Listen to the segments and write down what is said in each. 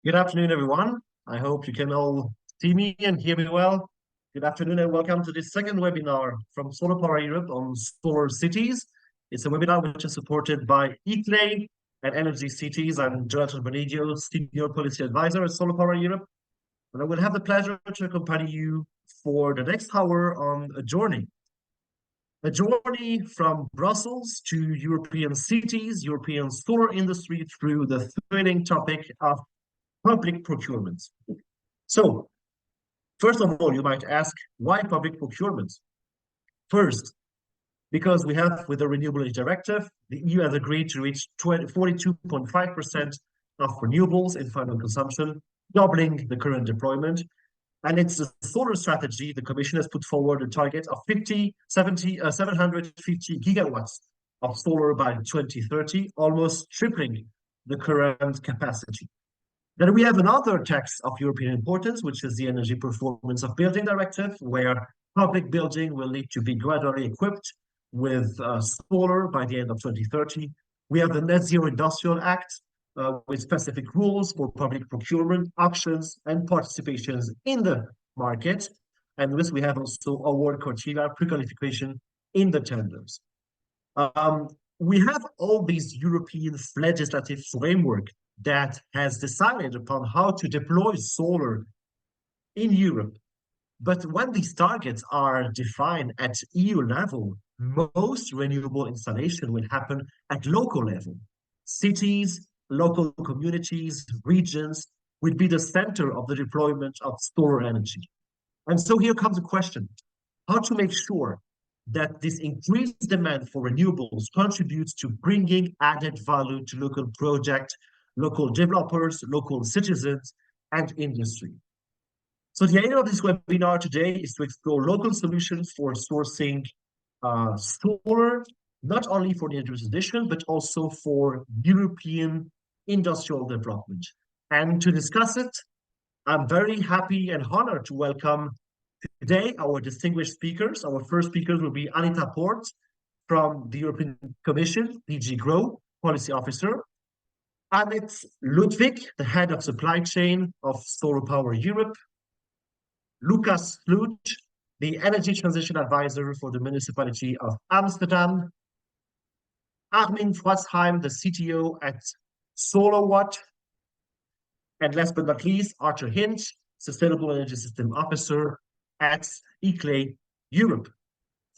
Good afternoon, everyone. I hope you can all see me and hear me well. Good afternoon and welcome to this second webinar from Solar Power Europe on solar cities. It's a webinar which is supported by ICLEI and Energy Cities. I'm Jonathan Benidio, Senior Policy Advisor at Solar Power Europe. And I will have the pleasure to accompany you for the next hour on a journey. A journey from Brussels to European cities, European solar industry through the thrilling topic of public procurement. So, first of all, you might ask, why public procurement? First, because we have, with the Renewable Energy Directive, the EU has agreed to reach 42.5% of renewables in final consumption, doubling the current deployment. And it's the solar strategy, the Commission has put forward a target of 750 gigawatts of solar by 2030, almost tripling the current capacity. Then we have another text of European importance, which is the Energy Performance of Building Directive, where public building will need to be gradually equipped with solar by the end of 2030. We have the Net Zero Industrial Act, with specific rules for public procurement, auctions, and participations in the market. And this we have also award criteria, prequalification in the tenders. We have all these European legislative framework that has decided upon how to deploy solar in Europe. But when these targets are defined at EU level, most renewable installation will happen at local level. Cities, local communities, regions will be the center of the deployment of solar energy. And so here comes the question, how to make sure that this increased demand for renewables contributes to bringing added value to local projects, local developers, local citizens, and industry. So the aim of this webinar today is to explore local solutions for sourcing solar, not only for the energy transition, but also for European industrial development. And to discuss it, I'm very happy and honored to welcome today our distinguished speakers. Our first speakers will be Anita Port from the European Commission, DG GROW, Policy Officer. Amit Ludwig, the Head of Supply Chain of Solar Power Europe. Lucas Sluch, the Energy Transition Advisor for the Municipality of Amsterdam. Armin Frosheim, the CTO at SolarWatt. And last but not least, Arthur Hinch, Sustainable Energy System Officer at ICLEI Europe.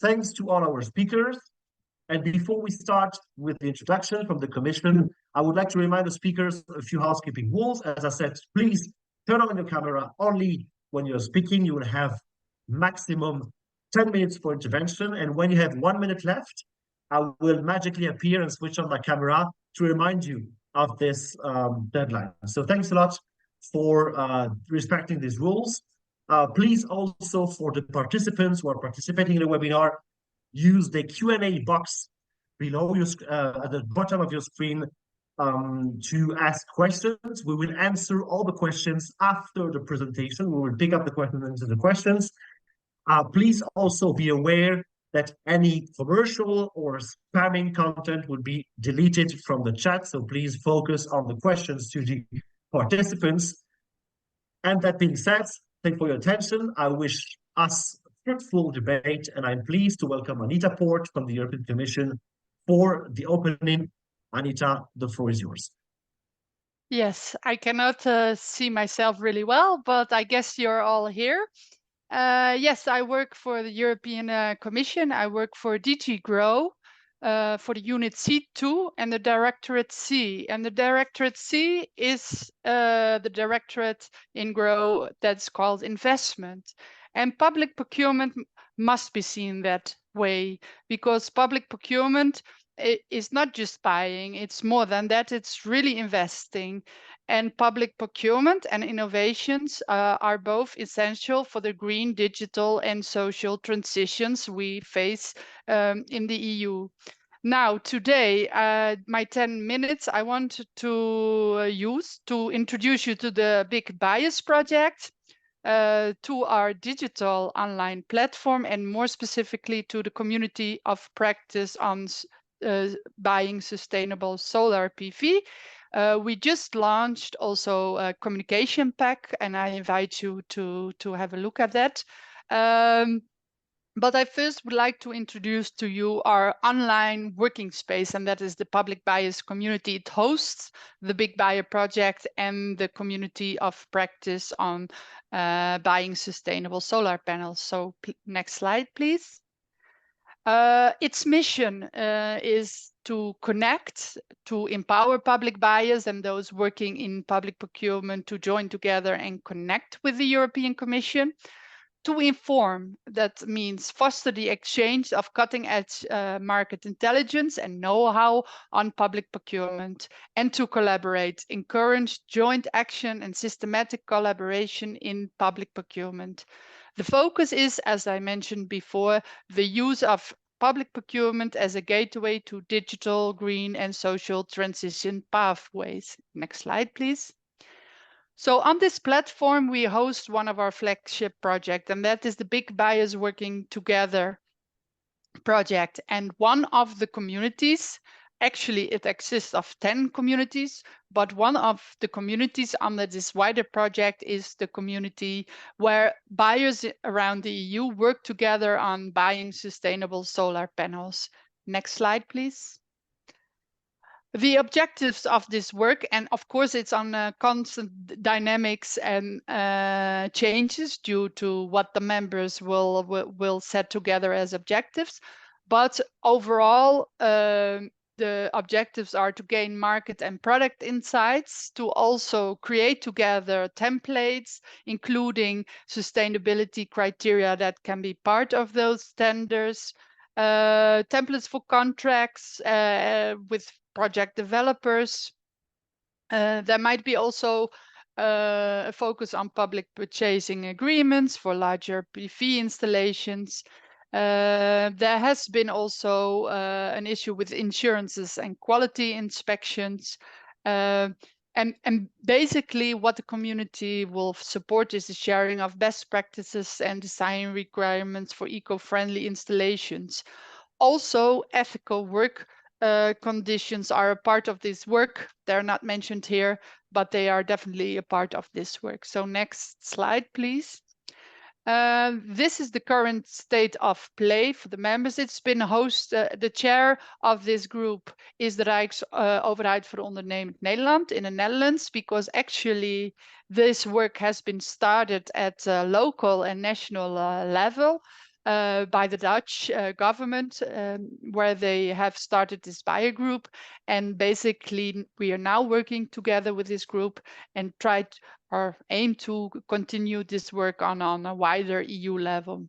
Thanks to all our speakers. And before we start with the introduction from the Commission, I would like to remind the speakers a few housekeeping rules. As I said, please turn on your camera only when you're speaking. You will have maximum 10 minutes for intervention. And when you have 1 minute left, I will magically appear and switch on my camera to remind you of this deadline. So thanks a lot for respecting these rules. Please also, for the participants who are participating in the webinar, use the Q&A box below your at the bottom of your screen to ask questions. We will answer all the questions after the presentation. We will pick up the questions and answer the questions. Please also be aware that any commercial or spamming content will be deleted from the chat. So please focus on the questions to the participants. And that being said, thank you for your attention. I wish us fruitful debate, and I'm pleased to welcome Anita Port from the European Commission for the opening. Anita, the floor is yours. Yes, I cannot see myself really well, but I guess you're all here. Yes, I work for the European Commission. I work for DG GROW, for the Unit C2 and the Directorate C. And the Directorate C is the directorate in GROW that's called investment. And public procurement must be seen that way, because public procurement is not just buying, it's more than that, it's really investing. And public procurement and innovations are both essential for the green, digital and social transitions we face in the EU. Now, today, my 10 minutes I want to use to introduce you to the Big Bias project, to our digital online platform, and more specifically to the community of practice on buying sustainable solar PV. We just launched also a communication pack, and I invite you to have a look at that. But I first would like to introduce to you our online working space, and that is the Public Buyers community. It hosts the Big Buyer project and the community of practice on buying sustainable solar panels. So next slide, please. Its mission is to connect, to empower public buyers and those working in public procurement to join together and connect with the European Commission. To inform, that means foster the exchange of cutting-edge market intelligence and know-how on public procurement, and to collaborate, encourage joint action and systematic collaboration in public procurement. The focus is, as I mentioned before, the use of public procurement as a gateway to digital, green, and social transition pathways. Next slide, please. So on this platform, we host one of our flagship projects, and that is the Big Buyers Working Together project. And one of the communities, actually it exists of 10 communities, but one of the communities under this wider project is the community where buyers around the EU work together on buying sustainable solar panels. Next slide, please. The objectives of this work, and of course it's on constant dynamics and changes due to what the members will set together as objectives, but overall the objectives are to gain market and product insights, to also create together templates including sustainability criteria that can be part of those tenders, templates for contracts with project developers. There might be also a focus on public purchasing agreements for larger PV installations. There has been also an issue with insurances and quality inspections. And basically what the community will support is the sharing of best practices and design requirements for eco-friendly installations. Also, ethical work conditions are a part of this work. They're not mentioned here, but they are definitely a part of this work. So next slide, please. This is the current state of play for the members. It's been the chair of this group is the Rijksoverheid voor Ondernemend Nederland in the Netherlands, because actually this work has been started at local and national level by the Dutch government, where they have started this buyer group. And basically we are now working together with this group and aim to continue this work on a wider EU level.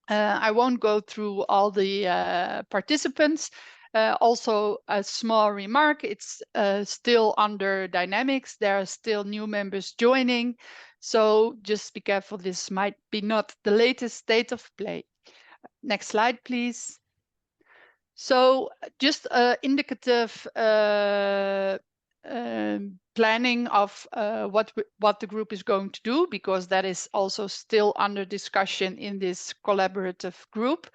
I won't go through all the participants. Also a small remark, it's still under dynamics. There are still new members joining. So just be careful, this might be not the latest state of play. Next slide, please. So just indicative planning of what the group is going to do, because that is also still under discussion in this collaborative group.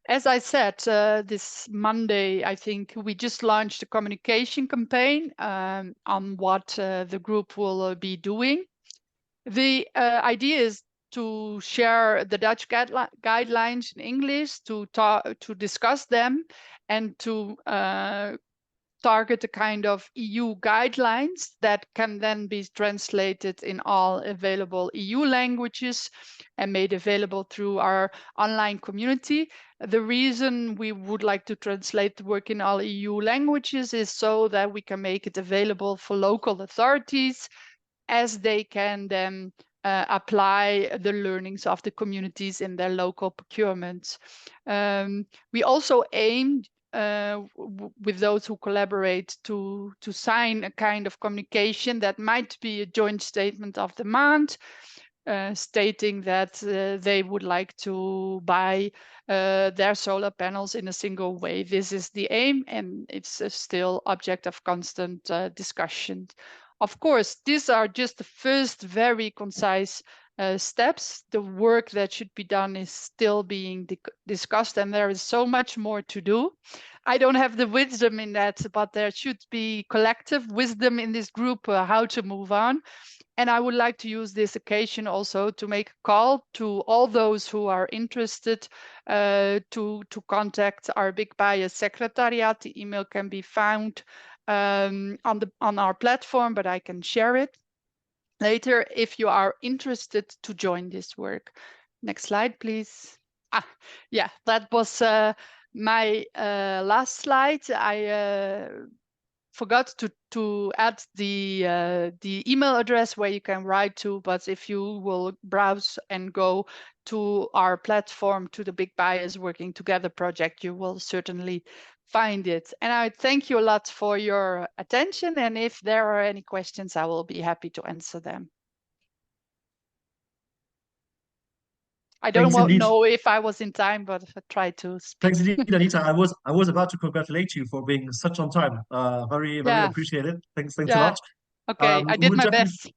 As I said, this Monday, I think we just launched a communication campaign on what the group will be doing. The idea is to share the Dutch guidelines in English, to discuss them, and to target a kind of EU guidelines that can then be translated in all available EU languages and made available through our online community. The reason we would like to translate the work in all EU languages is so that we can make it available for local authorities, as they can then apply the learnings of the communities in their local procurements. We also aim with those who collaborate to sign a kind of communication that might be a joint statement of demand, stating that they would like to buy their solar panels in a single way. This is the aim, and it's still object of constant discussion. Of course, these are just the first very concise steps. The work that should be done is still being discussed, and there is so much more to do. I don't have the wisdom in that, but there should be collective wisdom in this group how to move on. And I would like to use this occasion also to make a call to all those who are interested to contact our Big Bias Secretariat. The email can be found on our platform, but I can share it later if you are interested to join this work. Next slide, please. Yeah, that was my last slide. I forgot to add the email address where you can write to, but if you will browse and go to our platform, to the Big Bias Working Together project, you will certainly find it. And I thank you a lot for your attention. And if there are any questions, I will be happy to answer them. I don't know if I was in time, but I tried to speak. Thanks indeed, Anita. I was about to congratulate you for being such on time. Very appreciated. Thanks a lot. Okay, I did my best.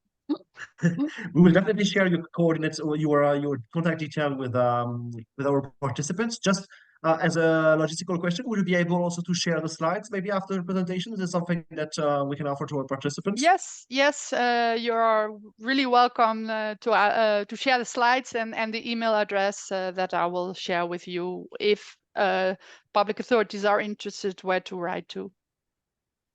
We will definitely share your coordinates or your contact detail with our participants. Just as a logistical question, would you be able also to share the slides maybe after the presentation? Is this something that we can offer to our participants? Yes, you are really welcome to share the slides and the email address that I will share with you if public authorities are interested where to write to.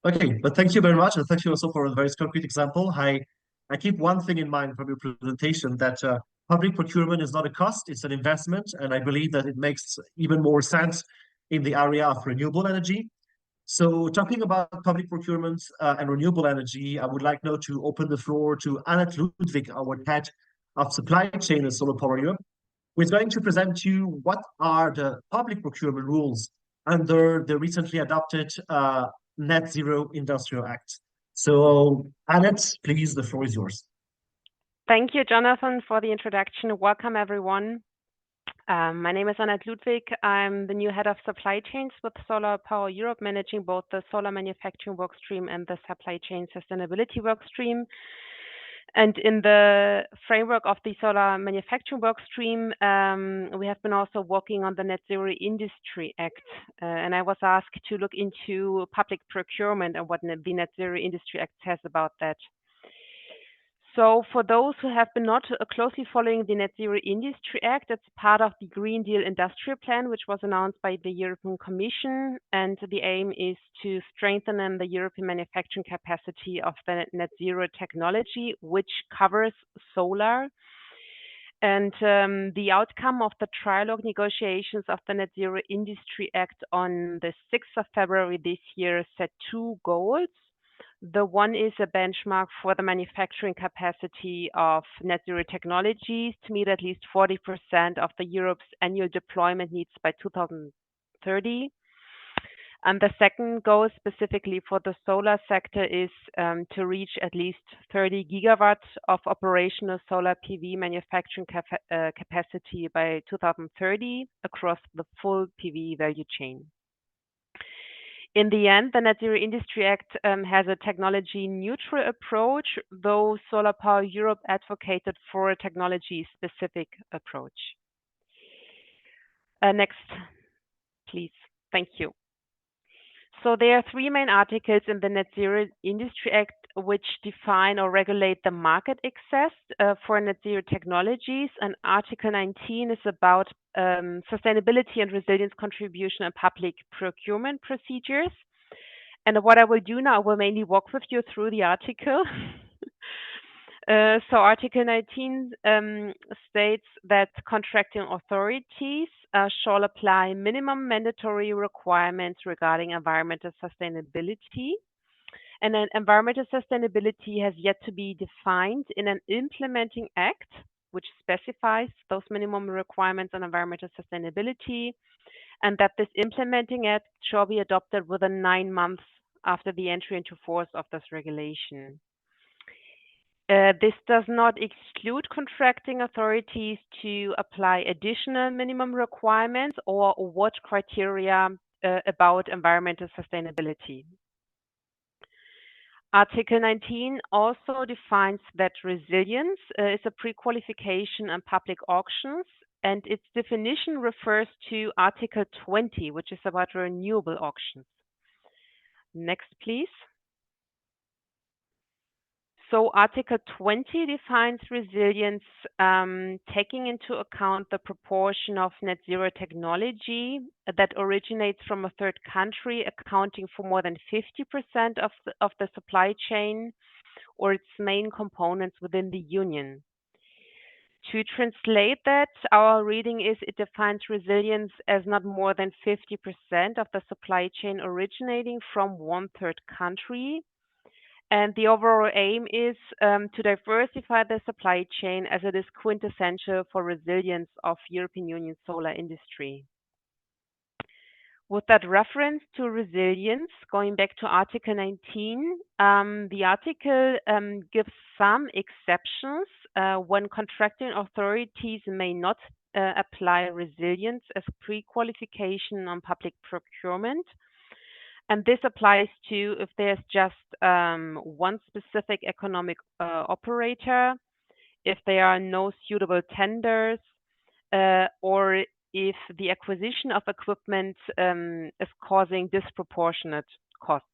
Okay, but thank you very much, and thank you also for a very concrete example. I keep one thing in mind from your presentation, that public procurement is not a cost, it's an investment, and I believe that it makes even more sense in the area of renewable energy. So talking about public procurement and renewable energy, I would like now to open the floor to Annette Ludwig, our head of supply chain at Solar Power Europe, who is going to present to you what are the public procurement rules under the recently adopted Net Zero Industrial Act. So Annette, please, the floor is yours. Thank you, Jonathan, for the introduction. Welcome, everyone. My name is Annette Ludwig. I'm the new head of supply chains with Solar Power Europe, managing both the solar manufacturing workstream and the supply chain sustainability workstream. And in the framework of the solar manufacturing workstream, we have been also working on the Net Zero Industry Act. And I was asked to look into public procurement and what the Net Zero Industry Act says about that. So for those who have been not closely following the Net Zero Industry Act, it's part of the Green Deal Industrial Plan, which was announced by the European Commission. And the aim is to strengthen the European manufacturing capacity of the net zero technology, which covers solar. And the outcome of the trilogue negotiations of the Net Zero Industry Act on the 6th of February this year set two goals. The one is a benchmark for the manufacturing capacity of net zero technologies to meet at least 40% of the Europe's annual deployment needs by 2030. And the second goal specifically for the solar sector is to reach at least 30 gigawatts of operational solar PV manufacturing capacity by 2030 across the full PV value chain. In the end, the Net Zero Industry Act has a technology-neutral approach, though Solar Power Europe advocated for a technology-specific approach. Next, please. Thank you. So there are three main articles in the Net Zero Industry Act which define or regulate the market access for net zero technologies. And Article 19 is about sustainability and resilience contribution and public procurement procedures. And what I will do now, I will mainly walk with you through the article. So Article 19 states that contracting authorities shall apply minimum mandatory requirements regarding environmental sustainability. And then environmental sustainability has yet to be defined in an implementing act, which specifies those minimum requirements on environmental sustainability, and that this implementing act shall be adopted within 9 months after the entry into force of this regulation. This does not exclude contracting authorities to apply additional minimum requirements or what criteria about environmental sustainability. Article 19 also defines that resilience is a prequalification and public auctions and its definition refers to Article 20, which is about renewable auctions. Next, please. So Article 20 defines resilience, taking into account the proportion of net zero technology that originates from a third country, accounting for more than 50% of the supply chain or its main components within the Union. To translate that, our reading is it defines resilience as not more than 50% of the supply chain originating from one third country. And the overall aim is to diversify the supply chain as it is quintessential for resilience of European Union solar industry. With that reference to resilience, going back to Article 19, the article gives some exceptions when contracting authorities may not apply resilience as pre-qualification on public procurement. And this applies to if there's just one specific economic operator, if there are no suitable tenders, or if the acquisition of equipment is causing disproportionate costs.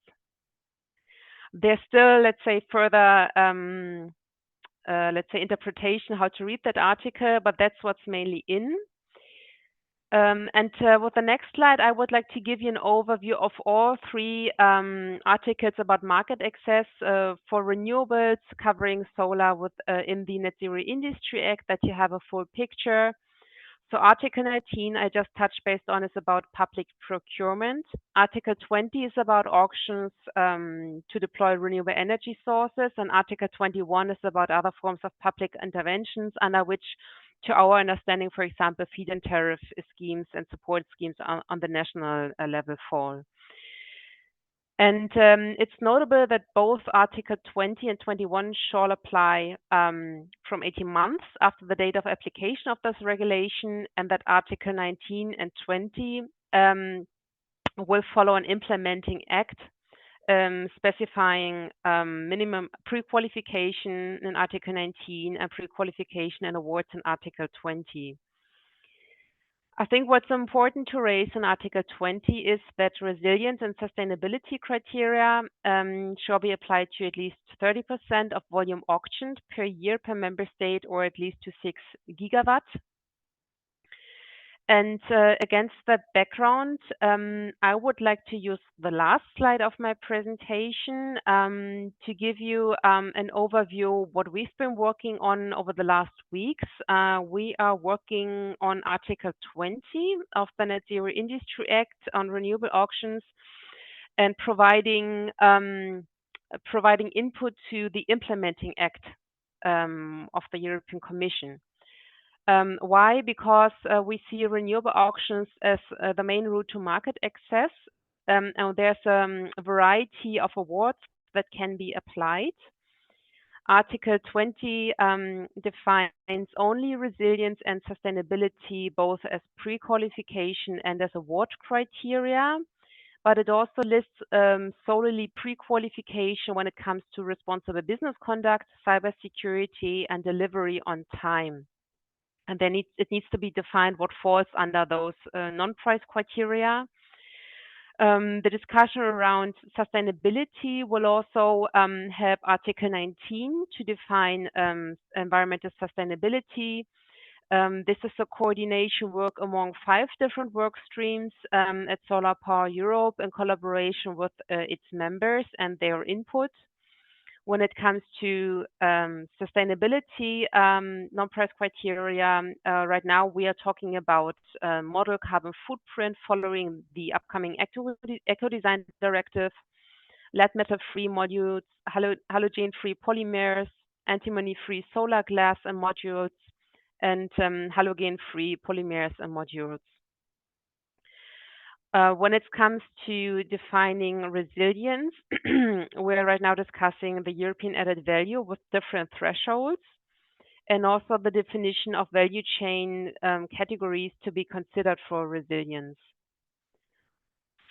There's still, let's say, further, interpretation how to read that article, but that's what's mainly in. With the next slide, I would like to give you an overview of all three articles about market access for renewables, covering solar in the Net Zero Industry Act, that you have a full picture. So Article 19, I just touched based on, is about public procurement. Article 20 is about auctions to deploy renewable energy sources, and Article 21 is about other forms of public interventions under which, to our understanding, for example, feed-in tariff schemes and support schemes on the national level fall. And it's notable that both Article 20 and 21 shall apply from 18 months after the date of application of this regulation, and that Article 19 and 20 will follow an implementing act specifying minimum pre-qualification in Article 19 and pre-qualification and awards in Article 20. I think what's important to raise in Article 20 is that resilience and sustainability criteria shall be applied to at least 30% of volume auctioned per year per member state, or at least to 6 gigawatts. And against that background, I would like to use the last slide of my presentation to give you an overview of what we've been working on over the last weeks. We are working on Article 20 of the Net Zero Industry Act on renewable auctions and providing input to the implementing act of the European Commission. Why? Because we see renewable auctions as the main route to market access, and there's a variety of awards that can be applied. Article 20 defines only resilience and sustainability both as pre-qualification and as award criteria, but it also lists solely pre-qualification when it comes to responsible business conduct, cybersecurity, and delivery on time. And then it needs to be defined what falls under those non-price criteria. The discussion around sustainability will also help Article 19 to define environmental sustainability. This is a coordination work among 5 different work streams at Solar Power Europe in collaboration with its members and their input. When it comes to sustainability, non-price criteria, right now we are talking about model carbon footprint following the upcoming eco-design directive, lead metal-free modules, halogen-free polymers, antimony-free solar glass and modules, and halogen-free polymers and modules. When it comes to defining resilience, we're right now discussing the European added value with different thresholds, and also the definition of value chain categories to be considered for resilience.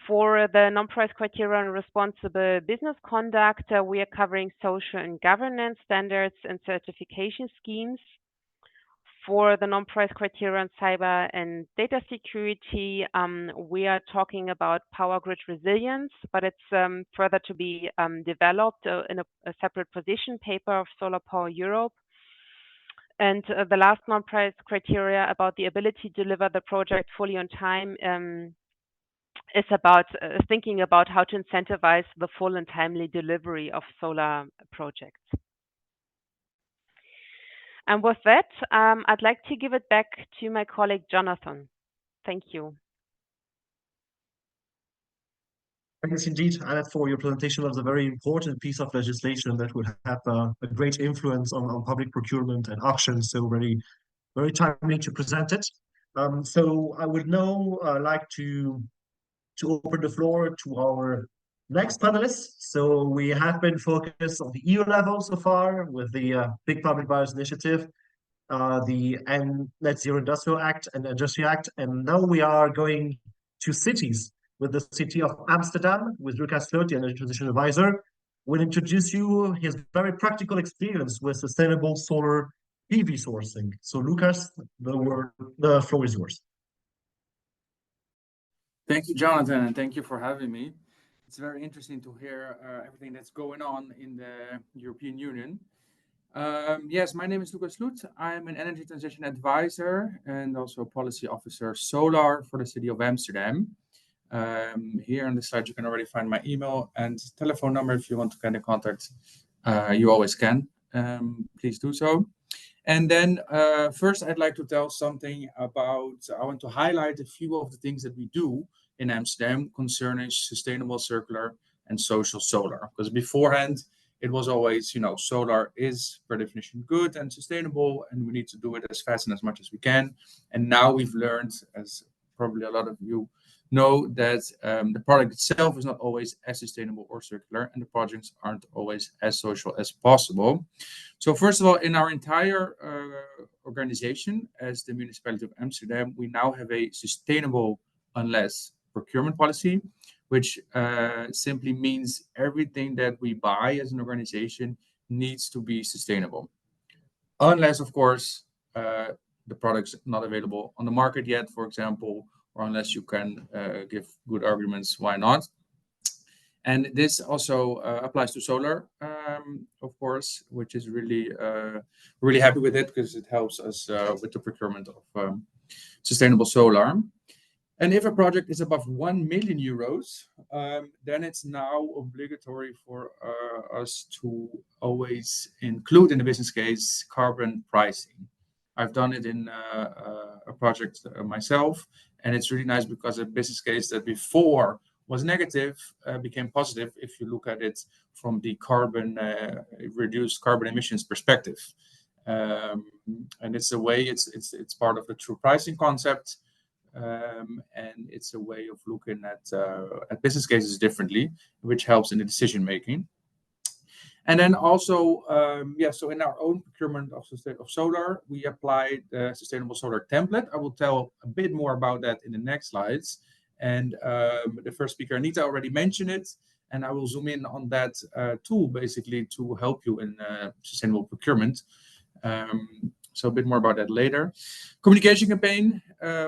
For the non-price criteria and responsible business conduct, we are covering social and governance standards and certification schemes. For the non-price criteria on cyber and data security, we are talking about power grid resilience, but it's further to be developed in a separate position paper of Solar Power Europe. And the last non-price criteria about the ability to deliver the project fully on time is about thinking about how to incentivize the full and timely delivery of solar projects. And with that, I'd like to give it back to my colleague, Jonathan. Thank you. Thanks indeed, Annette, for your presentation of the very important piece of legislation that will have a great influence on public procurement and auctions. So very timely to present it. So I would now like to open the floor to our next panelists. So we have been focused on the EU level so far with the Big Public Buyers Initiative, the Net Zero Industrial Act and Industry Act, and now we are going to cities with the city of Amsterdam with Lucas Slot, the Energy Transition Advisor, will introduce you his very practical experience with sustainable solar PV sourcing. So Lucas, the floor is yours. Thank you, Jonathan, and thank you for having me. It's very interesting to hear everything that's going on in the European Union. Yes, my name is Lucas Slot. I'm an energy transition advisor and also policy officer solar for the city of Amsterdam. Here on the slide, you can already find my email and telephone number. If you want to get in contact, you always can. Please do so. And then first, I'd like to tell something about, I want to highlight a few of the things that we do in Amsterdam concerning sustainable, circular, and social solar. Because beforehand, it was always, solar is per definition good and sustainable, and we need to do it as fast and as much as we can. And now we've learned, as probably a lot of you know, that the product itself is not always as sustainable or circular, and the projects aren't always as social as possible. So first of all, in our entire organization, as the municipality of Amsterdam, we now have a sustainable unless procurement policy, which simply means everything that we buy as an organization needs to be sustainable. Unless, of course, the product's not available on the market yet, for example, or unless you can give good arguments why not. And this also applies to solar, of course, which is really happy with it because it helps us with the procurement of sustainable solar. And if a project is above 1 million euros, then it's now obligatory for us to always include in the business case carbon pricing. I've done it in a project myself, and it's really nice because a business case that before was negative became positive if you look at it from the carbon reduced carbon emissions perspective. And it's a way, it's part of the true pricing concept. And it's a way of looking at business cases differently, which helps in the decision making. And then also, so in our own procurement of solar, we apply the sustainable solar template. I will tell a bit more about that in the next slides. And the first speaker, Anita, already mentioned it, and I will zoom in on that tool basically to help you in sustainable procurement. So a bit more about that later. Communication campaign,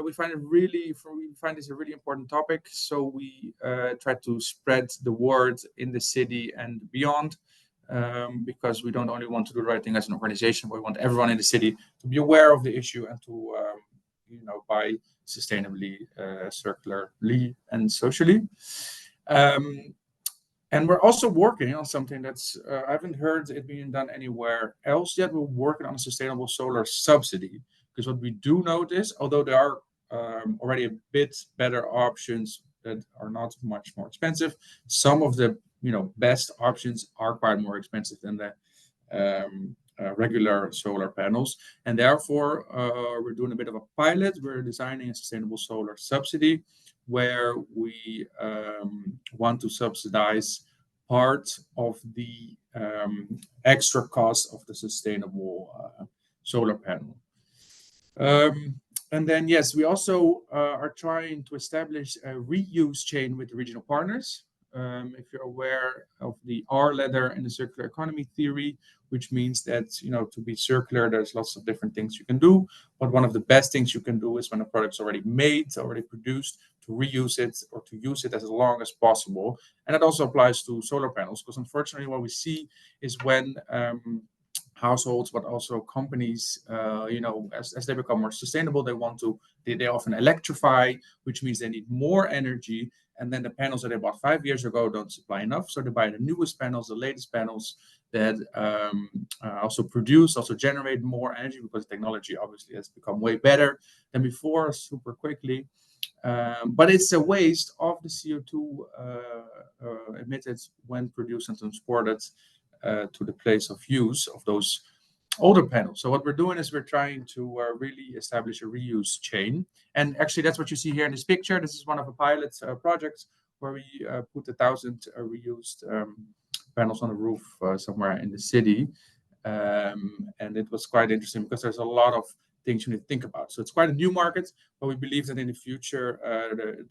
we find this a really important topic. So we try to spread the word in the city and beyond, because we don't only want to do the right thing as an organization, but we want everyone in the city to be aware of the issue and to, buy sustainably, circularly, and socially. And we're also working on something that's, I haven't heard it being done anywhere else yet. We're working on a sustainable solar subsidy, because what we do notice, although there are already a bit better options that are not much more expensive, some of the best options are quite more expensive than the regular solar panels. And therefore, we're doing a bit of a pilot. We're designing a sustainable solar subsidy where we want to subsidize part of the extra cost of the sustainable solar panel. And then, yes, we also are trying to establish a reuse chain with the regional partners. if you're aware of the R ladder in the circular economy theory, which means that, to be circular, there's lots of different things you can do. But one of the best things you can do is when a product's already made, already produced, to reuse it or to use it as long as possible. And that also applies to solar panels, because unfortunately what we see is when households, but also companies, as they become more sustainable, they often electrify, which means they need more energy. And then the panels that they bought 5 years ago don't supply enough. So they buy the newest panels, the latest panels that also generate more energy, because technology obviously has become way better than before, super quickly. But it's a waste of the CO2 emitted when produced and transported to the place of use of those older panels. So what we're doing is we're trying to really establish a reuse chain. And actually, that's what you see here in this picture. This is one of the pilot projects where we put 1,000 reused panels on the roof somewhere in the city. And it was quite interesting because there's a lot of things you need to think about. So it's quite a new market, but we believe that in the future,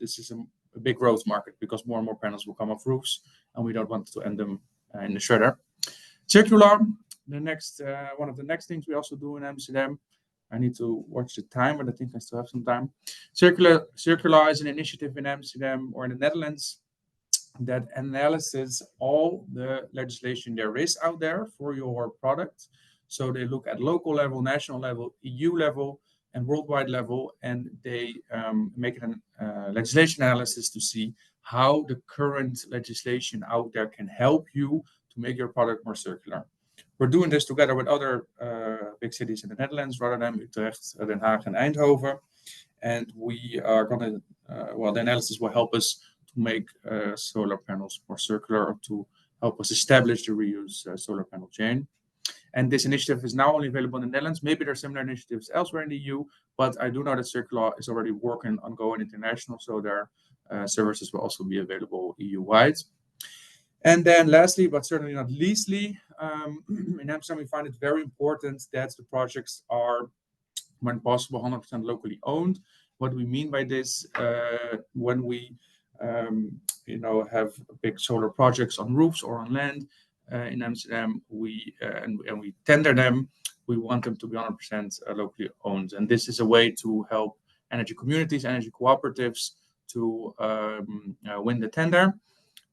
this is a big growth market, because more and more panels will come off roofs, and we don't want to end them in the shredder. Circular, the next one of the next things we also do in Amsterdam. I need to watch the time, but I think I still have some time. Circular is an initiative in Amsterdam or in the Netherlands that analyzes all the legislation there is out there for your product. So they look at local level, national level, EU level, and worldwide level, and they make a legislation analysis to see how the current legislation out there can help you to make your product more circular. We're doing this together with other big cities in the Netherlands, Rotterdam, Utrecht, Den Haag, and Eindhoven. And we are going to, the analysis will help us to make solar panels more circular, or to help us establish the reuse solar panel chain. And this initiative is now only available in the Netherlands. Maybe there are similar initiatives elsewhere in the EU, but I do know that Circular is already working on going international, so their services will also be available EU-wide. And then lastly, but certainly not leastly, in Amsterdam, we find it very important that the projects are, when possible, 100% locally owned. What do we mean by this? When we have big solar projects on roofs or on land in Amsterdam, we tender them. We want them to be 100% locally owned, and this is a way to help energy communities, energy cooperatives to win the tender.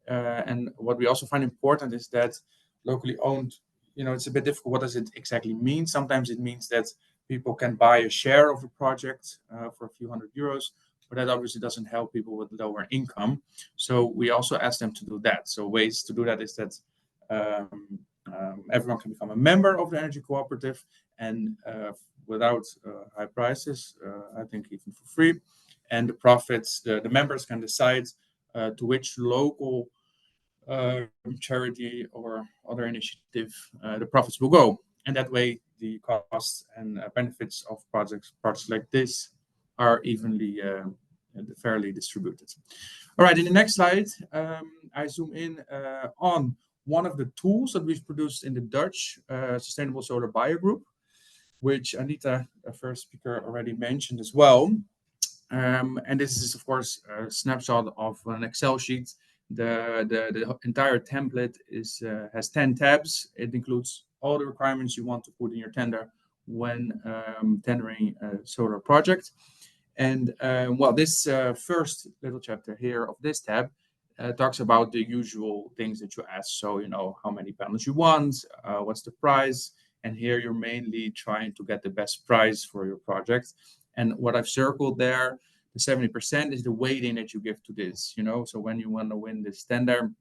And what we also find important is that locally owned, it's a bit difficult. What does it exactly mean? Sometimes it means that people can buy a share of a project for a few €100, but that obviously doesn't help people with lower income. So we also ask them to do that. So ways to do that is that everyone can become a member of the energy cooperative, and without high prices, I think even for free. And the profits, the members can decide to which local charity or other initiative the profits will go. And that way, the costs and benefits of projects like this are evenly fairly distributed. All right, in the next slide, I zoom in on one of the tools that we've produced in the Dutch Sustainable Solar Buyer Group, which Anita, the first speaker, already mentioned as well. And this is, of course, a snapshot of an Excel sheet. The entire template has 10 tabs. It includes all the requirements you want to put in your tender when tendering a solar project. And this first little chapter here of this tab talks about the usual things that you ask. So, how many panels you want, what's the price, and here you're mainly trying to get the best price for your project. And what I've circled there, the 70% is the weighting that you give to this, So when you want to win this tender,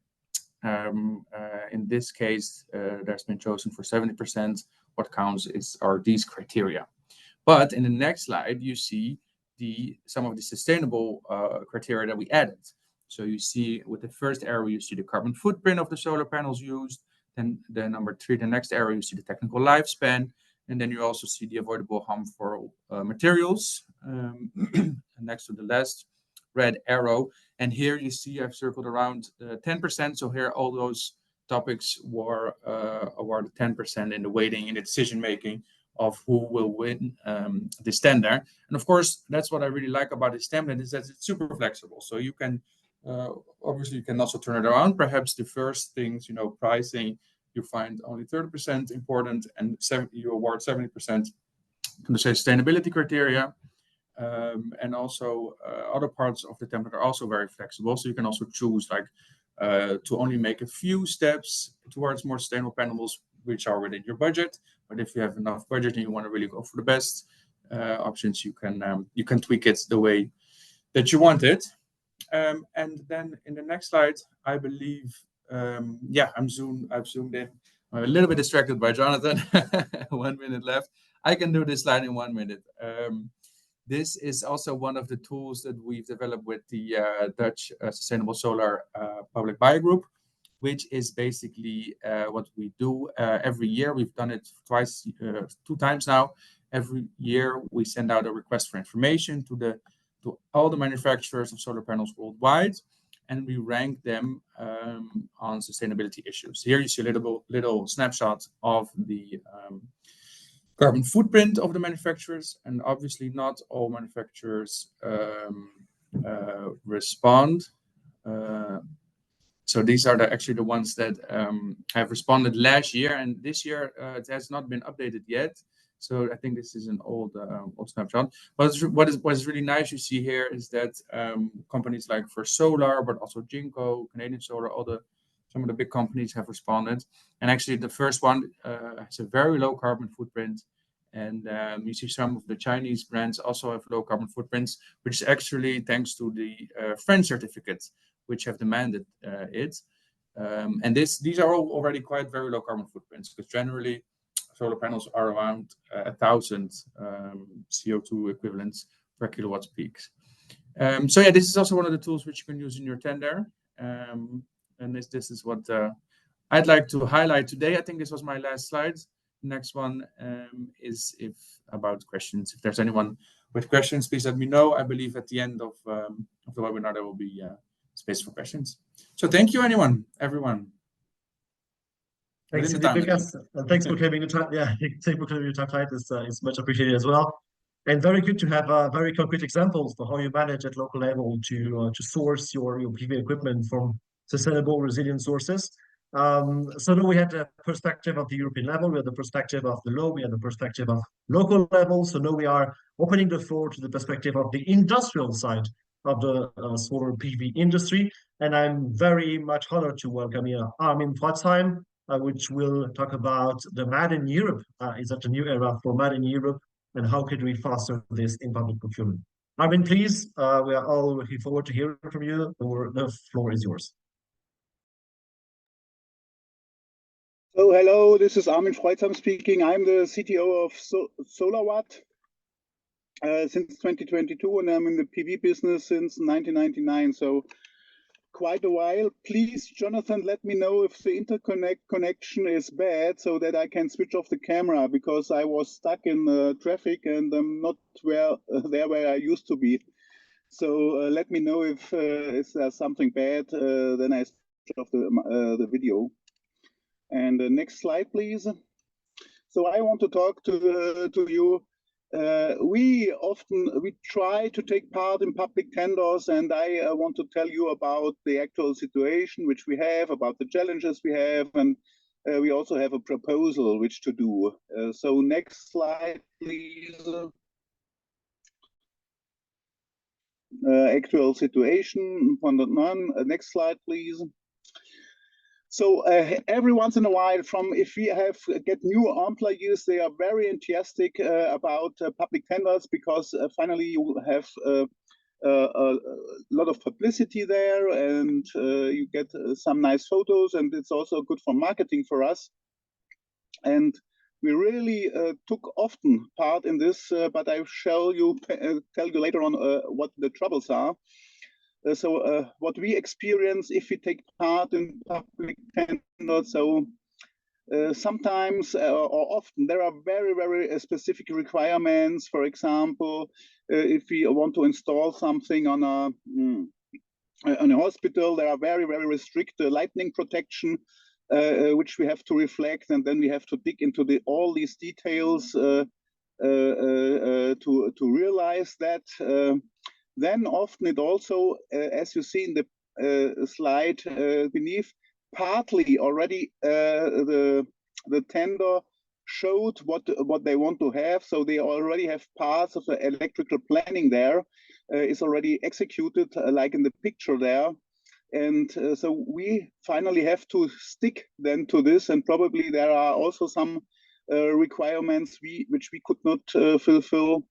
in this case, there's been chosen for 70%. What counts are these criteria. But in the next slide, you see some of the sustainable criteria that we added. So you see with the first arrow, you see the carbon footprint of the solar panels used. Then the number 3, the next arrow, you see the technical lifespan. And then you also see the avoidable harmful materials next to the last red arrow. And here you see I've circled around 10%. So here all those topics were awarded 10% in the weighting, in the decision making of who will win this tender. And of course, that's what I really like about this template, is that it's super flexible. So you can Obviously, you can also turn it around. Perhaps the first things, pricing, you find only 30% important, and you award 70% to the sustainability criteria. And also other parts of the template are also very flexible. So you can also choose to only make a few steps towards more sustainable panels, which are within your budget. But if you have enough budget and you want to really go for the best options, you can tweak it the way that you want it. And then in the next slide, I believe, I've zoomed in. I'm a little bit distracted by Jonathan. 1 minute left. I can do this slide in 1 minute. This is also one of the tools that we've developed with the Dutch Sustainable Solar Public Buyer Group, which is basically what we do every year. We've done it two times now. Every year we send out a request for information to all the manufacturers of solar panels worldwide, and we rank them on sustainability issues. Here you see a little snapshot of the carbon footprint of the manufacturers, and obviously not all manufacturers respond. So these are actually the ones that have responded last year, and this year it has not been updated yet. So I think this is an old snapshot. But what is really nice you see here is that companies like First Solar, but also Jinko, Canadian Solar, some of the big companies have responded. And actually the first one has a very low carbon footprint. And you see some of the Chinese brands also have low carbon footprints, which is actually thanks to the French certificates, which have demanded it. And these are all already quite very low carbon footprints, because generally solar panels are around 1,000 CO2 equivalents per kilowatt peaks. So yeah, this is also one of the tools which you can use in your tender. And this is what I'd like to highlight today. I think this was my last slide. Next one is about questions. If there's anyone with questions, please let me know. I believe at the end of the webinar there will be space for questions. So thank you, everyone. Thanks, Lucas. And thanks for claiming the time. Yeah, thanks for claiming your time tonight. It's much appreciated as well. And very good to have very concrete examples for how you manage at local level to source your PV equipment from sustainable, resilient sources. So now we had the perspective of the European level, we had the perspective of the law, we had the perspective of local level. So now we are opening the floor to the perspective of the industrial side of the solar PV industry. And I'm very much honored to welcome here Armin Pforzheim, which will talk about the Made in Europe. Is that a new era for Made in Europe, and how could we foster this in public procurement? Armin, please, we are all looking forward to hearing from you. The floor is yours. So hello, this is Armin Pforzheim speaking. I'm the CTO of SolarWatt since 2022, and I'm in the PV business since 1999. So quite a while. Please, Jonathan, let me know if the interconnect connection is bad so that I can switch off the camera, because I was stuck in traffic and I'm not where I used to be. So let me know if there's something bad, then I switch off the video. And next slide, please. So I want to talk to you. We try to take part in public tenders, and I want to tell you about the actual situation which we have, about the challenges we have, and we also have a proposal which to do. So next slide, please. Actual situation. Next slide, please. So every once in a while, if we get new employees, they are very enthusiastic about public tenders, because finally you have a lot of publicity there, and you get some nice photos, and it's also good for marketing for us. And we really took often part in this, but I shall tell you later on what the troubles are. So what we experience if we take part in public tenders, so sometimes or often there are very, very specific requirements. For example, if we want to install something on a hospital, there are very, very strict lightning protection, which we have to reflect, and then we have to dig into all these details to realize that. Then often it also, as you see in the slide beneath, partly already the tender showed what they want to have. So they already have parts of the electrical planning there is already executed, like in the picture there. And so we finally have to stick then to this, and probably there are also some requirements which we could not fulfill.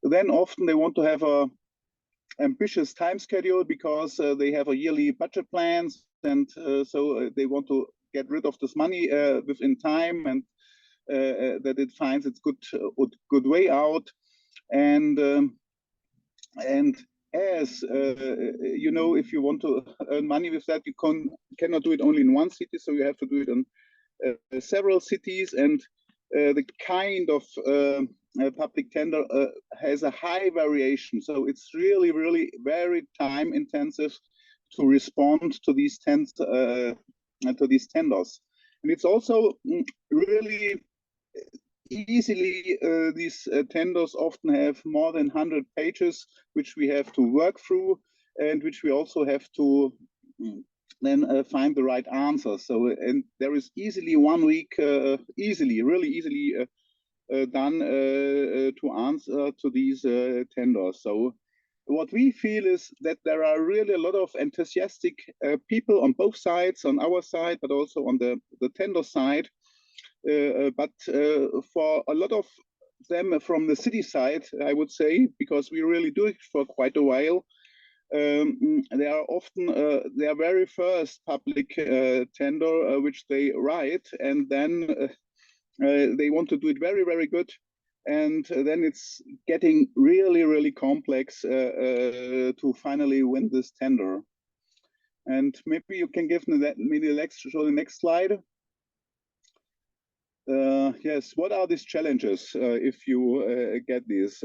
Then often they want to have a ambitious time schedule because they have a yearly budget plans, and so they want to get rid of this money within time, and that it finds its good way out. And as you know, if you want to earn money with that, you cannot do it only in one city, so you have to do it in several cities. And the kind of public tender has a high variation, so it's really, really very time intensive to respond to these tenders. And it's also really easily these tenders often have more than 100 pages, which we have to work through, and which we also have to then find the right answer. So, and there is easily 1 week, really easily done to answer to these tenders. So what we feel is that there are really a lot of enthusiastic people on both sides, on our side, but also on the tender side. But for a lot of them from the city side, I would say, because we really do it for quite a while, they are often their very first public tender which they write, and then they want to do it very, very good. And then it's getting really, really complex to finally win this tender. And maybe you can give me show the next slide. Yes, what are these challenges if you get these?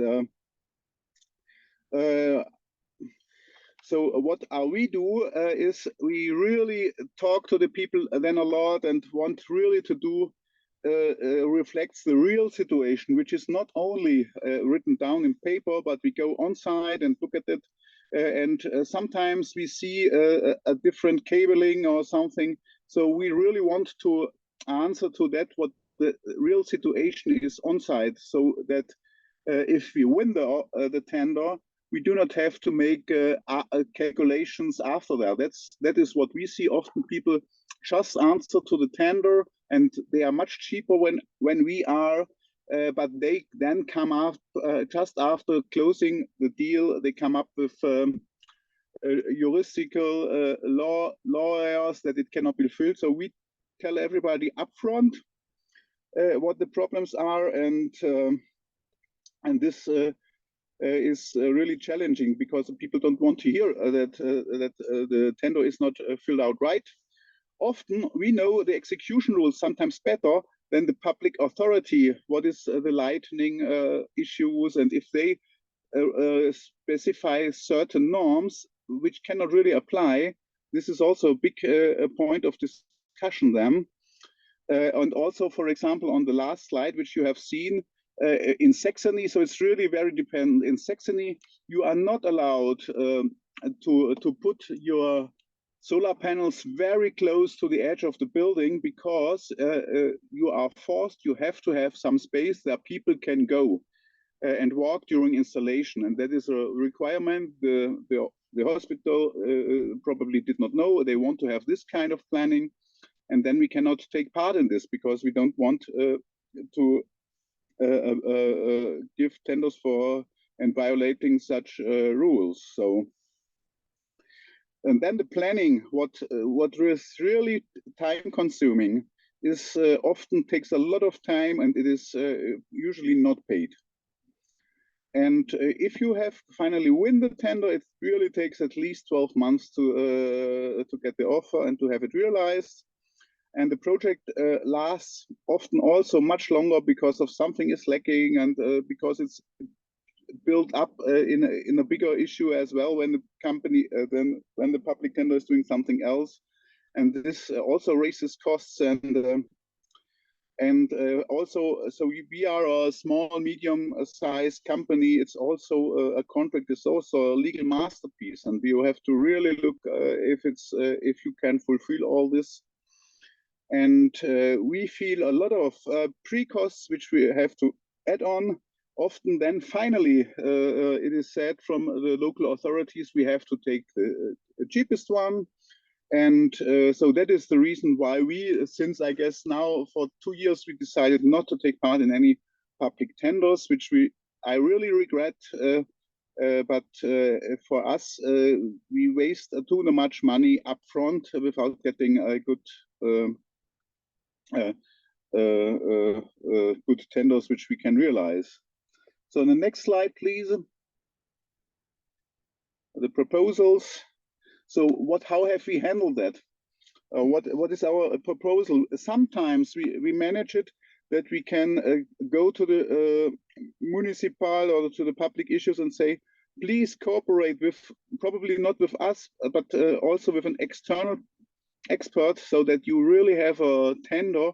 So what we do is we really talk to the people then a lot and want really to do reflects the real situation, which is not only written down in paper, but we go on site and look at it. And sometimes we see a different cabling or something. So we really want to answer to that, what the real situation is on site, so that if we win the tender, we do not have to make calculations after that. That is what we see often. People just answer to the tender, and they are much cheaper when we are, but they then come up just after closing the deal. They come up with juristical lawyers that it cannot be filled. So we tell everybody upfront what the problems are, and this is really challenging because people don't want to hear that the tender is not filled out right. Often we know the execution rules sometimes better than the public authority. What is the lightning issues, and if they specify certain norms which cannot really apply, this is also a big point of discussion then. And also, for example, on the last slide, which you have seen in Saxony, so it's really very dependent. In Saxony, you are not allowed to put your solar panels very close to the edge of the building, because you are forced, you have to have some space that people can go and walk during installation. And that is a requirement. The hospital probably did not know. They want to have this kind of planning. And then we cannot take part in this because we don't want to give tenders for and violating such rules. So, and then the planning, what is really time consuming, is often takes a lot of time, and it is usually not paid. And if you have finally win the tender, it really takes at least 12 months to get the offer and to have it realized. And the project lasts often also much longer because of something is lacking, and because it's built up in a bigger issue as well when the company when the public tender is doing something else, and this also raises costs. And And also, so we are a small, medium-sized company. It's also a contract is also a legal masterpiece, and you have to really look if you can fulfill all this. And we feel a lot of pre-costs which we have to add on. Often then finally it is said from the local authorities we have to take the cheapest one. And so that is the reason why we, since I guess now for 2 years, we decided not to take part in any public tenders, which I really regret. But for us, we waste too much money upfront without getting a good good tenders which we can realize. So the next slide, please. The proposals. So how have we handled that? What is our proposal? Sometimes we manage it that we can go to the municipal or to the public issues and say, please cooperate with, probably not with us, but also with an external expert, so that you really have a tender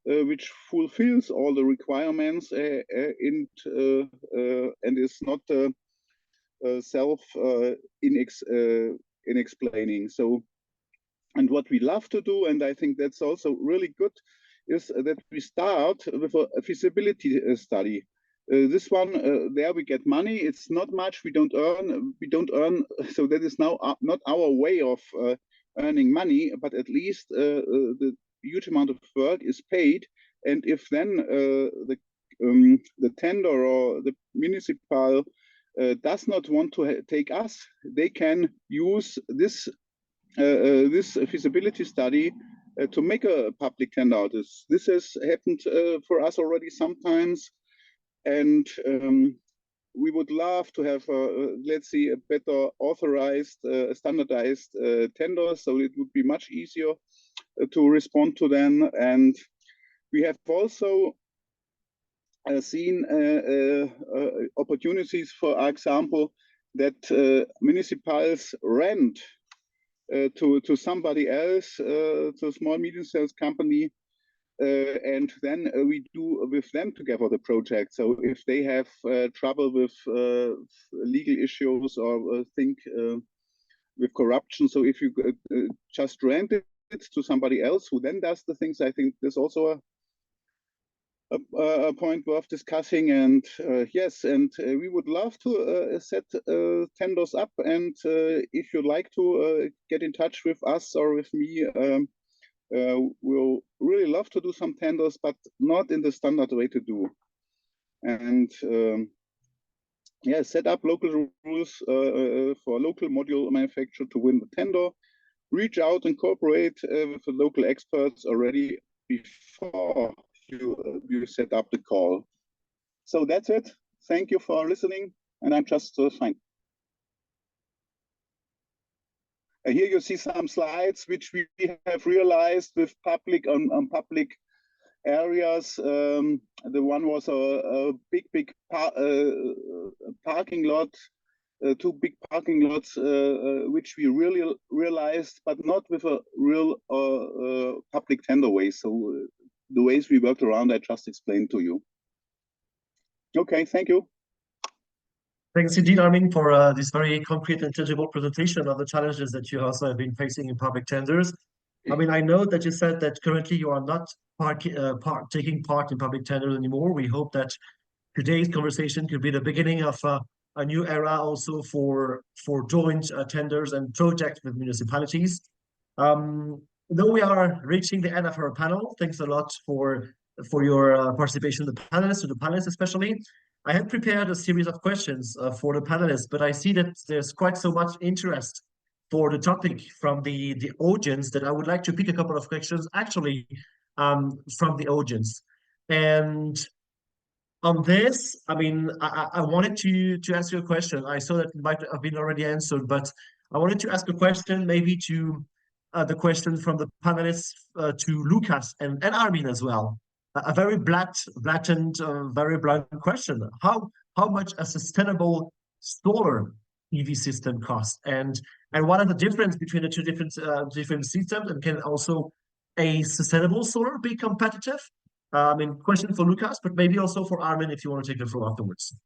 which fulfills all the requirements and is not in explaining. So, and what we love to do, and I think that's also really good, is that we start with a feasibility study. This one, there we get money. It's not much. We don't earn. So that is now not our way of earning money, but at least the huge amount of work is paid. And if then the tender or the municipal does not want to take us, they can use this feasibility study to make a public tender out. This has happened for us already sometimes, and we would love to have, let's see, a better authorized, standardized tender, so it would be much easier to respond to them. And we have also seen opportunities, for example, that municipalities rent to somebody else, to a small medium-sized company, and then we do with them together the project. So if they have trouble with legal issues or think with corruption, so if you just rent it to somebody else who then does the things, I think there's also a point worth discussing. And yes, and we would love to set tenders up, and if you'd like to get in touch with us or with me, we'll really love to do some tenders, but not in the standard way to do. And yeah, set up local rules for local module manufacturer to win the tender. Reach out and cooperate with the local experts already before you set up the call. So that's it. Thank you for listening, and I'm just fine. Here you see some slides which we have realized with public on public areas. The one was a big parking lot, 2 big parking lots, which we really realized, but not with a real public tender way. So the ways we worked around, I just explained to you. Okay, thank you. Thanks indeed, Armin, for this very concrete and tangible presentation of the challenges that you also have been facing in public tenders. I mean, I know that you said that currently you are not taking part in public tenders anymore. We hope that today's conversation could be the beginning of a new era also for joint tenders and projects with municipalities. Though we are reaching the end of our panel, thanks a lot for your participation, the panelists especially. I have prepared a series of questions for the panelists, but I see that there's quite so much interest for the topic from the audience that I would like to pick a couple of questions actually from the audience. And on this, I mean, I wanted to ask you a question. I saw that it might have been already answered, but I wanted to ask a question maybe to the question from the panelists to Lucas and Armin as well. A very blatant, very blunt question. How much a sustainable solar PV system costs, and what are the difference between the two different systems, and can also a sustainable solar be competitive Question for Lucas, but maybe also for Armin if you want to take the floor afterwards.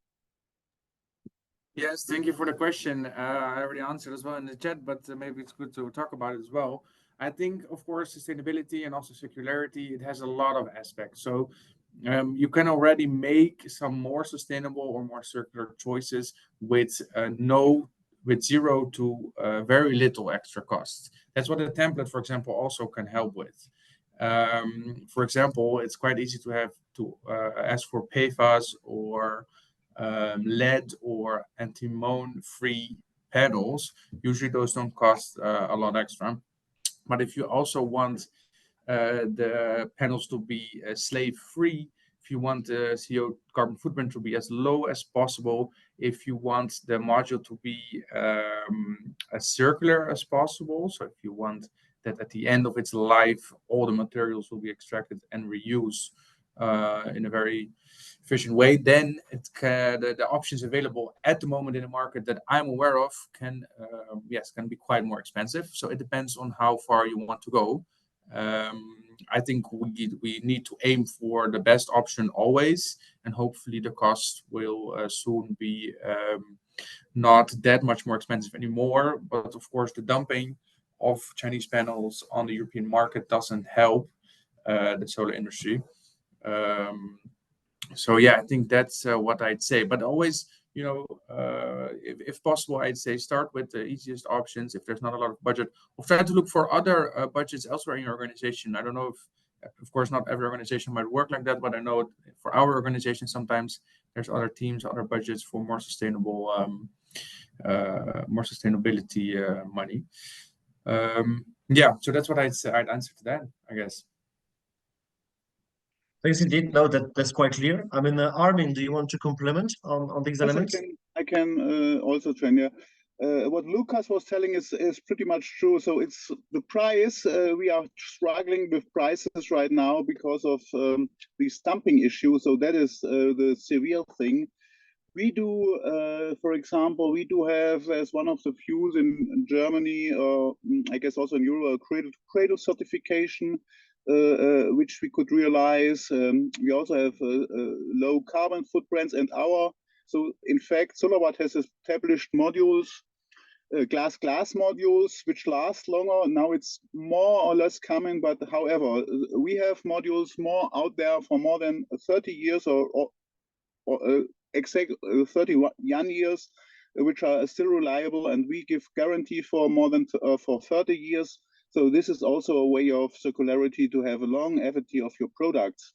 Yes, thank you for the question. I already answered as well in the chat, but maybe it's good to talk about it as well. I think, of course, sustainability and also circularity, it has a lot of aspects. So you can already make some more sustainable or more circular choices with zero to very little extra costs. That's what a template, for example, also can help with. For example, it's quite easy to have to ask for PFAS or lead or antimony free pedals. Usually those don't cost a lot extra. But if you also want the panels to be slave free, if you want the CO carbon footprint to be as low as possible, if you want the module to be as circular as possible, so if you want that at the end of its life, all the materials will be extracted and reused in a very efficient way, then the options available at the moment in the market that I'm aware of can be quite more expensive. So it depends on how far you want to go. I think we need to aim for the best option always, and hopefully the cost will soon be not that much more expensive anymore. But of course, the dumping of Chinese panels on the European market doesn't help the solar industry. So yeah, I think that's what I'd say. But always, if possible, I'd say start with the easiest options. If there's not a lot of budget, or try to look for other budgets elsewhere in your organization. I don't know if, of course, not every organization might work like that, but I know for our organization, sometimes there's other teams, other budgets for more sustainable, more sustainability money. Yeah, so that's what I'd say. I'd answer to that, I guess. Thanks indeed. No, that's quite clear. Armin, do you want to complement on these elements? Yes, I can also train. Yeah. What Lucas was telling is pretty much true. So it's the price. We are struggling with prices right now because of the dumping issue. So that is the severe thing. We do, for example, we do have as one of the few in Germany, I guess also in Europe, cradle certification. Which we could realize. We also have low carbon footprints, and so in fact, SolarWatt has established modules, glass modules, which last longer. Now it's more or less coming, but however, we have modules more out there for more than 30 years or exact 31 years, which are still reliable, and we give guarantee for more than for 30 years. So this is also a way of circularity to have a longevity of your products.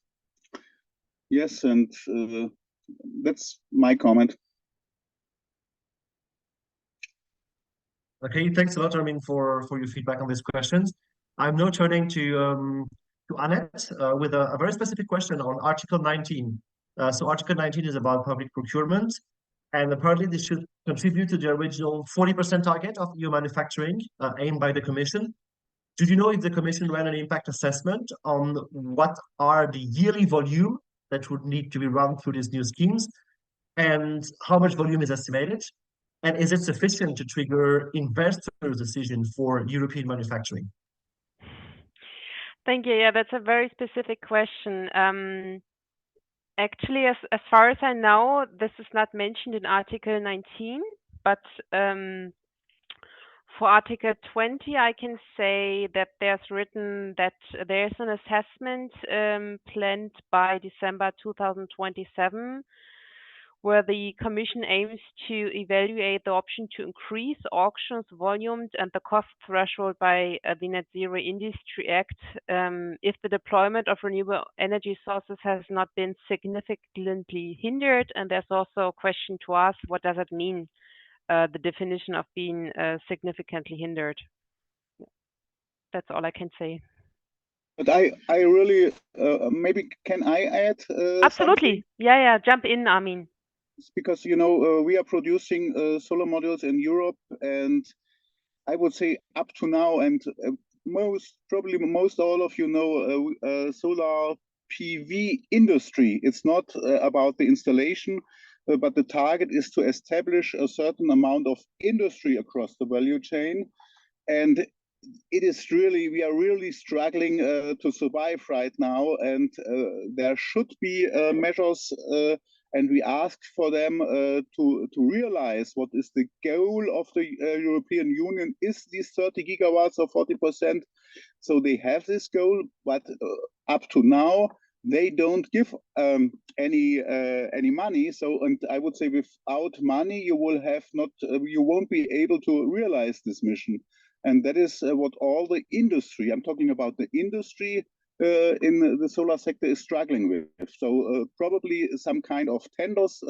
Yes, and that's my comment. Okay, thanks a lot, Armin, for your feedback on these questions. I'm now turning to Annette with a very specific question on Article 19. So Article 19 is about public procurement, and apparently this should contribute to the original 40% target of EU manufacturing aimed by the Commission. Do you know if the Commission ran an impact assessment on what are the yearly volume that would need to be run through these new schemes, and how much volume is estimated? And is it sufficient to trigger investors' decision for European manufacturing? Thank you. Yeah, that's a very specific question. Actually, as far as I know, this is not mentioned in Article 19, but for Article 20, I can say that there's written that there's an assessment planned by December 2027, where the Commission aims to evaluate the option to increase auctions volumes and the cost threshold by the Net Zero Industry Act if the deployment of renewable energy sources has not been significantly hindered. And there's also a question to ask, what does it mean? The definition of being significantly hindered. That's all I can say. But I really maybe can I add? Absolutely. Something? Yeah. Jump in, Armin. Because we are producing solar modules in Europe, and I would say up to now, and probably most all of you know solar PV industry. It's not about the installation. But the target is to establish a certain amount of industry across the value chain. And we are really struggling to survive right now, and there should be measures, and we ask for them to realize what is the goal of the European Union. Is these 30 gigawatts or 40%? So they have this goal, but up to now they don't give any money. So, and I would say without money, you won't be able to realize this mission. And that is what all the industry, I'm talking about the industry in the solar sector, is struggling with. So probably some kind of tenders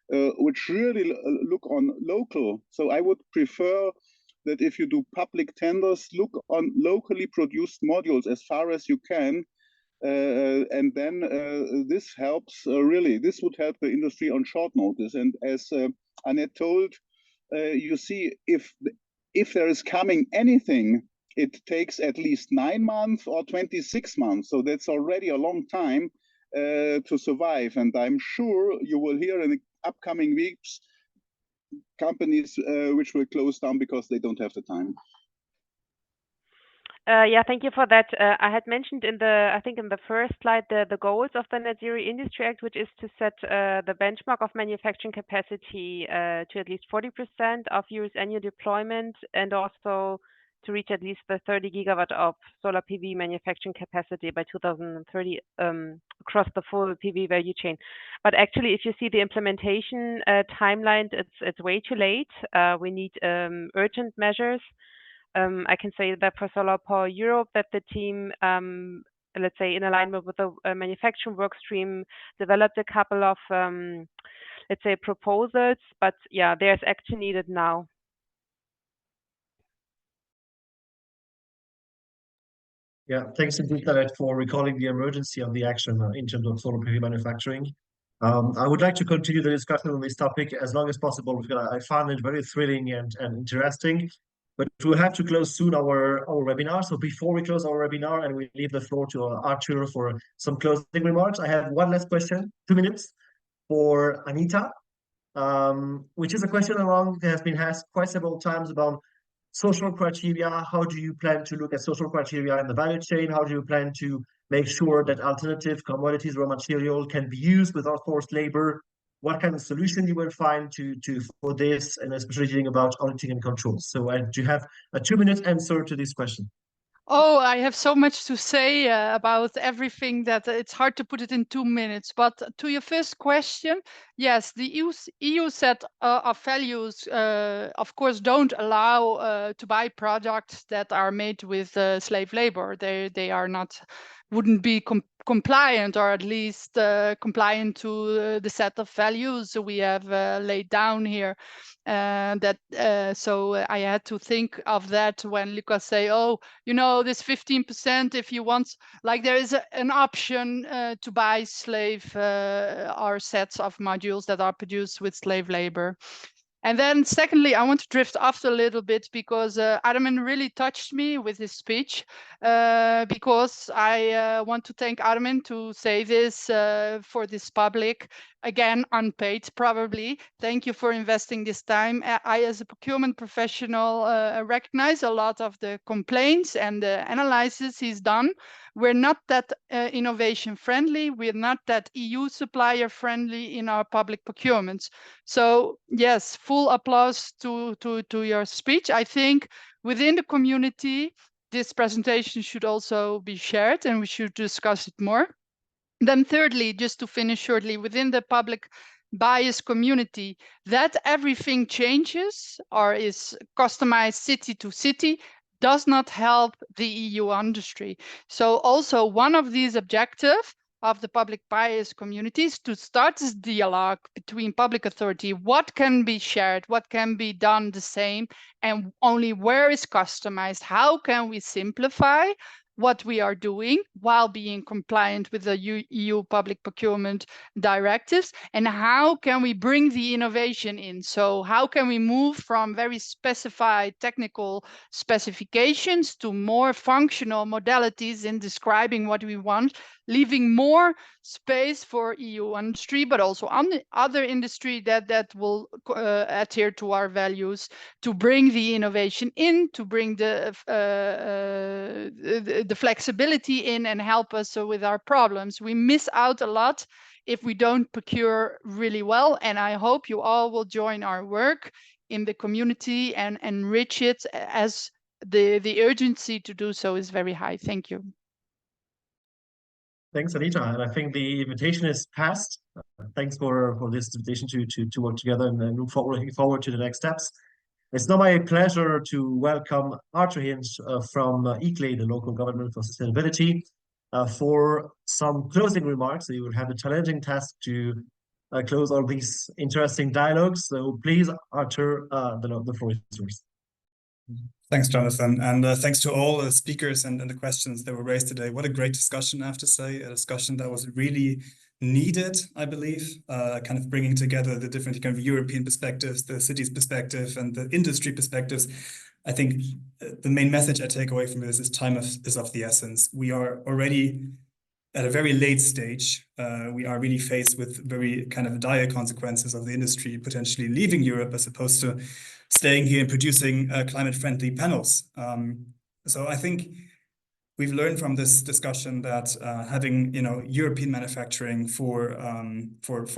which really look on local. So I would prefer that if you do public tenders, look on locally produced modules as far as you can. And then this helps, really, this would help the industry on short notice. And as Annette told, you see, if there is coming anything, it takes at least 9 months or 26 months. So that's already a long time to survive. And I'm sure you will hear in the upcoming weeks companies which will close down because they don't have the time. Yeah, thank you for that. I had mentioned in the first slide the goals of the Net Zero Industry Act, which is to set the benchmark of manufacturing capacity to at least 40% of Europe's annual deployment, and also to reach at least the 30 gigawatt of solar PV manufacturing capacity by 2030 across the full PV value chain. But actually, if you see the implementation timeline, it's way too late. We need urgent measures. I can say that for Solar Power Europe, that the team, let's say in alignment with the manufacturing work stream, developed a couple of, let's say, proposals. But yeah, there's action needed now. Yeah, thanks indeed, Colette, for recalling the emergency of the action in terms of solar PV manufacturing. I would like to continue the discussion on this topic as long as possible because I found it very thrilling and interesting. But we'll have to close soon our webinar. So before we close our webinar and we leave the floor to Arthur for some closing remarks, I have one last question, 2 minutes, for Anita, which is a question that has been asked quite several times about social criteria. How do you plan to look at social criteria in the value chain? How do you plan to make sure that alternative commodities, raw material can be used without forced labor? What kind of solution you will find for this, and especially thinking about auditing and controls. So do you have a 2-minute answer to this question? Oh, I have so much to say about everything that it's hard to put it in 2 minutes. But to your first question, yes, the EU set of values, of course, don't allow to buy products that are made with slave labor. They are not, wouldn't be compliant, or at least compliant to the set of values we have laid down here. So I had to think of that when Lucas say, oh, you know, this 15%, if you want, like there is an option to buy slave or sets of modules that are produced with slave labor. And then secondly, I want to drift off a little bit because Armin really touched me with his speech, because I want to thank Armin to say this for this public, again, unpaid probably. Thank you for investing this time. I, as a procurement professional, recognize a lot of the complaints and the analysis he's done. We're not that innovation friendly. We're not that EU supplier friendly in our public procurements. So yes, full applause to your speech. I think within the community, this presentation should also be shared and we should discuss it more. Then thirdly, just to finish shortly, within the public bias community, that everything changes or is customized city to city does not help the EU industry. So also one of these objectives of the public bias communities to start this dialogue between public authority, what can be shared, what can be done the same, and only where is customized, how can we simplify what we are doing while being compliant with the EU public procurement directives, and how can we bring the innovation in? So how can we move from very specified technical specifications to more functional modalities in describing what we want, leaving more space for EU industry, but also on the other industry that will adhere to our values, to bring the innovation in, to bring the flexibility in and help us with our problems. We miss out a lot if we don't procure really well, and I hope you all will join our work in the community and enrich it, as the urgency to do so is very high. Thank you. Thanks, Anita. And I think the invitation is passed. Thanks for this invitation to work together, and looking forward to the next steps. It's now my pleasure to welcome Arthur Hinch from ICLE, the Local Government for Sustainability, for some closing remarks. So you will have a challenging task to close all these interesting dialogues. So please, Arthur, the floor is yours. Thanks, Jonathan, and thanks to all the speakers and the questions that were raised today. What a great discussion, I have to say, a discussion that was really needed, I believe, kind of bringing together the different kind of European perspectives, the city's perspective, and the industry perspectives. I think the main message I take away from this is time is of the essence. We are already at a very late stage. We are really faced with very kind of dire consequences of the industry potentially leaving Europe as opposed to staying here and producing climate-friendly panels. So I think we've learned from this discussion that having European manufacturing for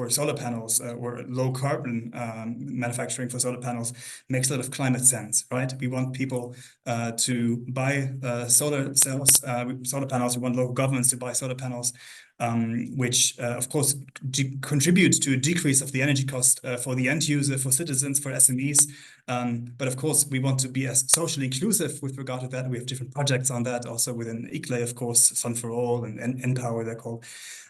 solar panels or low carbon manufacturing for solar panels makes a lot of climate sense, right? We want people to buy solar panels. We want local governments to buy solar panels, which of course contribute to a decrease of the energy cost for the end user, for citizens, for SMEs. But of course, we want to be as socially inclusive with regard to that. We have different projects on that also within ICLE, of course, Sun for All and Empower, they're called.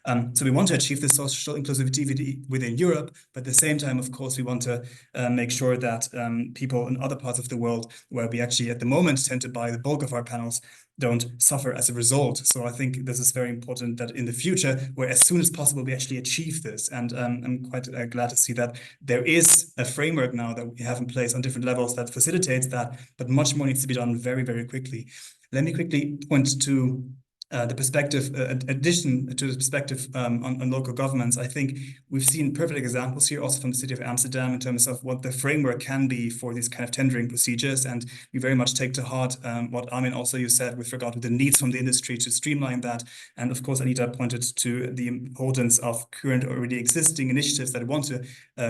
So we want to achieve this social inclusivity within Europe, but at the same time, of course, we want to make sure that people in other parts of the world, where we actually at the moment tend to buy the bulk of our panels, don't suffer as a result. So I think this is very important that in the future, where as soon as possible, we actually achieve this. And I'm quite glad to see that there is a framework now that we have in place on different levels that facilitates that, but much more needs to be done very, very quickly. Let me quickly point to the perspective, addition to the perspective on local governments. I think we've seen perfect examples here also from the city of Amsterdam in terms of what the framework can be for these kind of tendering procedures. And we very much take to heart what Armin also you said with regard to the needs from the industry to streamline that. And of course, Anita pointed to the importance of current already existing initiatives that want to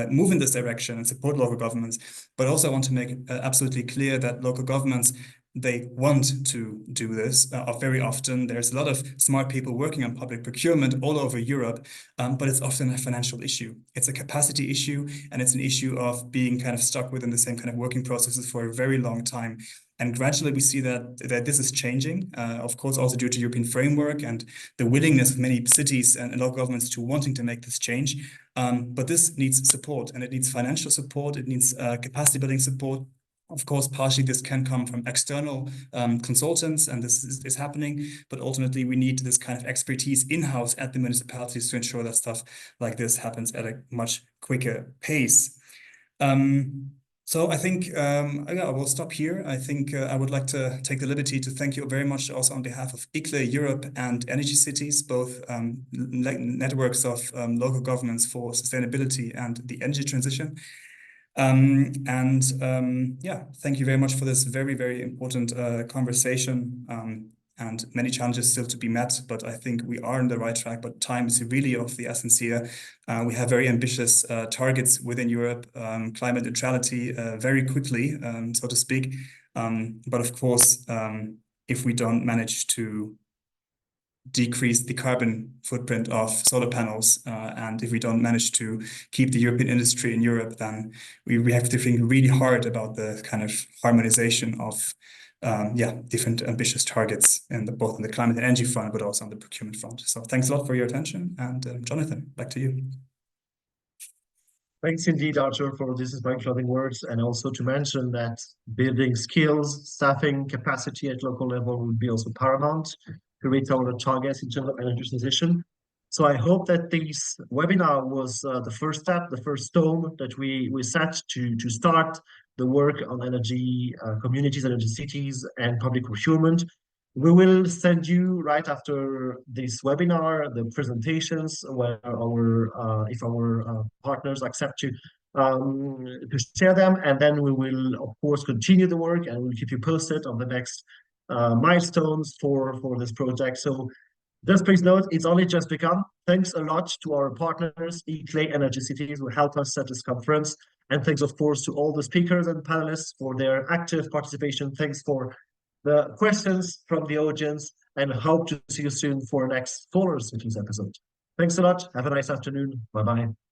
move in this direction and support local governments. But also I want to make absolutely clear that local governments, they want to do this very often. There's a lot of smart people working on public procurement all over Europe, but it's often a financial issue. It's a capacity issue, and it's an issue of being kind of stuck within the same kind of working processes for a very long time. And gradually we see that this is changing, of course, also due to European framework and the willingness of many cities and local governments to wanting to make this change. But this needs support, and it needs financial support. It needs capacity building support. Of course, partially this can come from external consultants, and this is happening, but ultimately we need this kind of expertise in-house at the municipalities to ensure that stuff like this happens at a much quicker pace. So I think I will stop here. I think I would like to take the liberty to thank you very much also on behalf of ICLE Europe and Energy Cities, both networks of local governments for sustainability and the energy transition. Yeah, thank you very much for this very, very important conversation, and many challenges still to be met, but I think we are on the right track, but time is really of the essence here. We have very ambitious targets within Europe, climate neutrality very quickly, so to speak. But of course, if we don't manage to decrease the carbon footprint of solar panels, and if we don't manage to keep the European industry in Europe, then we have to think really hard about the kind of harmonization of different ambitious targets both on the climate and energy front, but also on the procurement front. So thanks a lot for your attention, and Jonathan, back to you. Thanks indeed, Arthur, for this is my closing words, and also to mention that building skills, staffing capacity at local level will be also paramount to reach our targets in terms of energy transition. So I hope that this webinar was the first step, the first stone that we set to start the work on energy communities, energy cities, and public procurement. We will send you right after this webinar the presentations where if our partners accept to share them, and then we will of course continue the work and we'll keep you posted on the next milestones for this project. So just please note, it's only just begun. Thanks a lot to our partners, eClay Energy Cities, who helped us set this conference. And thanks, of course, to all the speakers and panelists for their active participation. Thanks for the questions from the audience, and hope to see you soon for our next Solar Cities episode. Thanks a lot. Have a nice afternoon. Bye-bye.